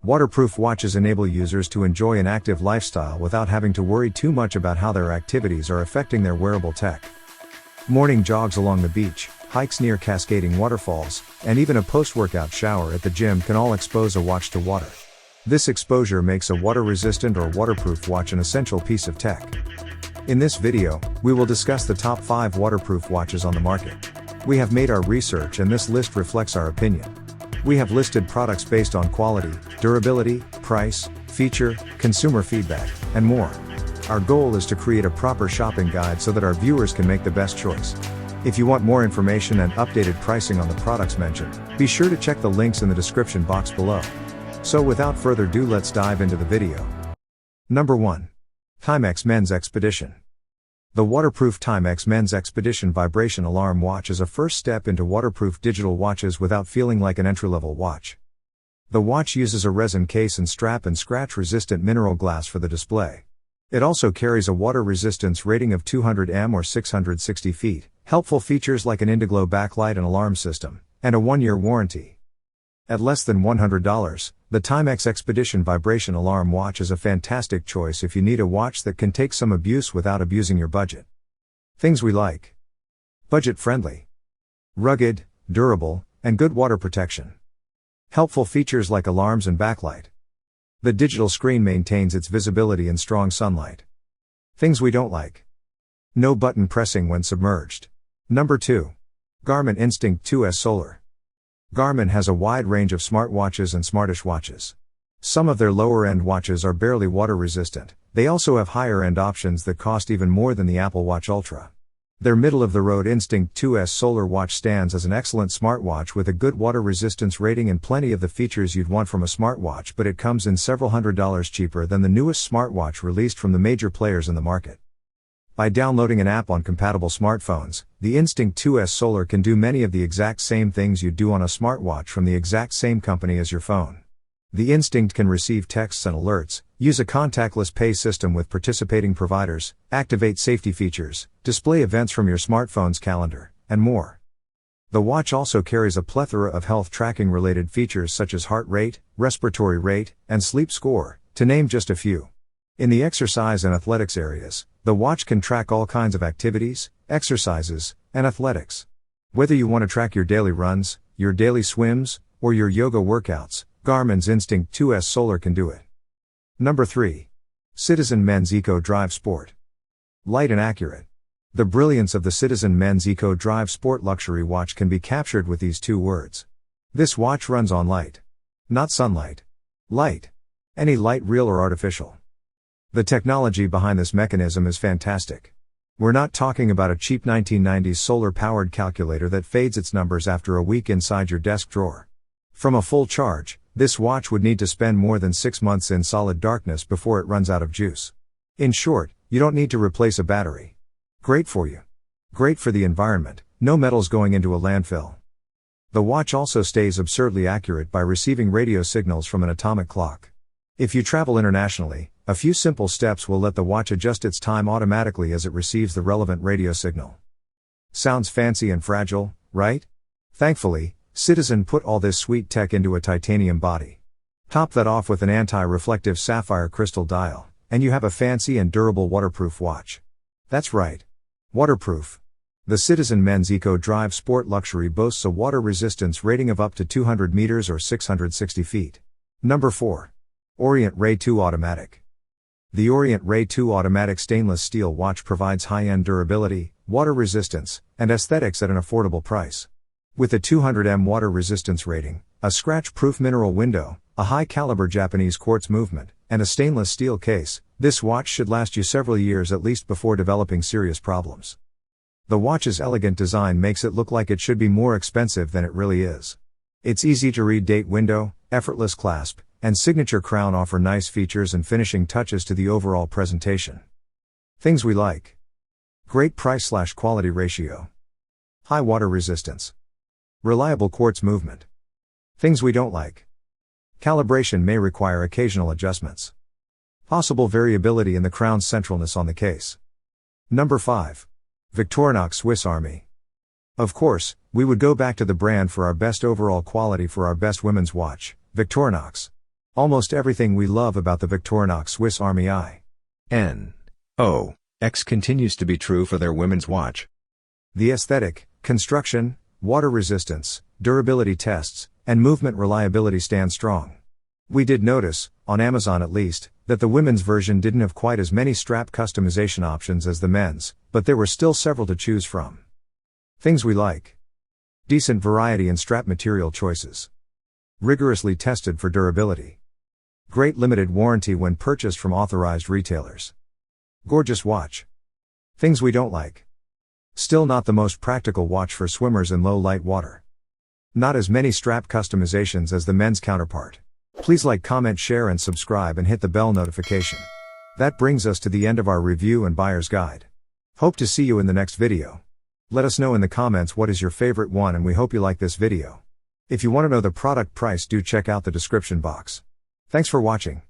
Waterproof watches enable users to enjoy an active lifestyle without having to worry too much about how their activities are affecting their wearable tech. Morning jogs along the beach, hikes near cascading waterfalls, and even a post-workout shower at the gym can all expose a watch to water. This exposure makes a water-resistant or waterproof watch an essential piece of tech. In this video, we will discuss the top 5 waterproof watches on the market. We have made our research and this list reflects our opinion. We have listed products based on quality, durability, price, feature, consumer feedback, and more. Our goal is to create a proper shopping guide so that our viewers can make the best choice. If you want more information and updated pricing on the products mentioned, be sure to check the links in the description box below. So without further ado, let's dive into the video. Number 1. Timex Men's Expedition. The waterproof Timex Men's Expedition vibration alarm watch is a first step into waterproof digital watches without feeling like an entry-level watch. The watch uses a resin case and strap and scratch-resistant mineral glass for the display. It also carries a water resistance rating of 200 mAh or 660 feet, helpful features like an Indiglo backlight and alarm system, and a 1-year warranty. At less than $100, the Timex Expedition vibration alarm watch is a fantastic choice if you need a watch that can take some abuse without abusing your budget. Things we like: budget-friendly, rugged, durable, and good water protection. Helpful features like alarms and backlight. The digital screen maintains its visibility in strong sunlight. Things we don't like: no button pressing when submerged. Number 2. Garmin Instinct 2S Solar. Garmin has a wide range of smartwatches and smartish watches. Some of their lower-end watches are barely water-resistant. They also have higher-end options that cost even more than the Apple Watch Ultra. Their middle-of-the-road Instinct 2S Solar watch stands as an excellent smartwatch with a good water resistance rating and plenty of the features you'd want from a smartwatch, but it comes in several $100s cheaper than the newest smartwatch released from the major players in the market. By downloading an app on compatible smartphones, the Instinct 2S Solar can do many of the exact same things you'd do on a smartwatch from the exact same company as your phone. The Instinct can receive texts and alerts, use a contactless pay system with participating providers, activate safety features, display events from your smartphone's calendar, and more. The watch also carries a plethora of health tracking related features such as heart rate, respiratory rate, and sleep score, to name just a few. In the exercise and athletics areas, the watch can track all kinds of activities, exercises, and athletics. Whether you want to track your daily runs, your daily swims, or your yoga workouts, Garmin's Instinct 2S Solar can do it. Number 3. Citizen Men's EcoDrive Sport. Light and accurate. The brilliance of the Citizen Men's EcoDrive Sport luxury watch can be captured with these 2 words. This watch runs on light. Not sunlight. Light. Any light, real or artificial. The technology behind this mechanism is fantastic. We're not talking about a cheap 1990s solar-powered calculator that fades its numbers after a week inside your desk drawer. From a full charge, this watch would need to spend more than 6 months in solid darkness before it runs out of juice. In short, you don't need to replace a battery. Great for you. Great for the environment, no metals going into a landfill. The watch also stays absurdly accurate by receiving radio signals from an atomic clock. If you travel internationally, a few simple steps will let the watch adjust its time automatically as it receives the relevant radio signal. Sounds fancy and fragile, right? Thankfully, Citizen put all this sweet tech into a titanium body. Top that off with an anti-reflective sapphire crystal dial, and you have a fancy and durable waterproof watch. That's right. Waterproof. The Citizen Men's EcoDrive Sport Luxury boasts a water resistance rating of up to 200 meters or 660 feet. Number 4. Orient Ray 2 Automatic. The Orient Ray 2 Automatic stainless steel watch provides high-end durability, water resistance, and aesthetics at an affordable price. With a 200 mAh water resistance rating, a scratch-proof mineral window, a high-caliber Japanese quartz movement, and a stainless steel case, this watch should last you several years at least before developing serious problems. The watch's elegant design makes it look like it should be more expensive than it really is. Its easy-to-read date window, effortless clasp, and signature crown offer nice features and finishing touches to the overall presentation. Things we like: great price/quality ratio, high water resistance, reliable quartz movement. Things we don't like: calibration may require occasional adjustments, possible variability in the crown's centralness on the case. Number 5. Victorinox Swiss Army. Of course, we would go back to the brand for our best overall quality for our best women's watch, Victorinox. Almost everything we love about the Victorinox Swiss Army N.O.X continues to be true for their women's watch. The aesthetic, construction, water resistance, durability tests, and movement reliability stand strong. We did notice, on Amazon at least, that the women's version didn't have quite as many strap customization options as the men's, but there were still several to choose from. Things we like: decent variety in strap material choices. Rigorously tested for durability. Great limited warranty when purchased from authorized retailers. Gorgeous watch. Things we don't like: still not the most practical watch for swimmers in low light water. Not as many strap customizations as the men's counterpart. Please like, comment, share and subscribe and hit the bell notification. That brings us to the end of our review and buyer's guide. Hope to see you in the next video. Let us know in the comments what is your favorite one, and we hope you like this video. If you want to know the product price, do check out the description box. Thanks for watching.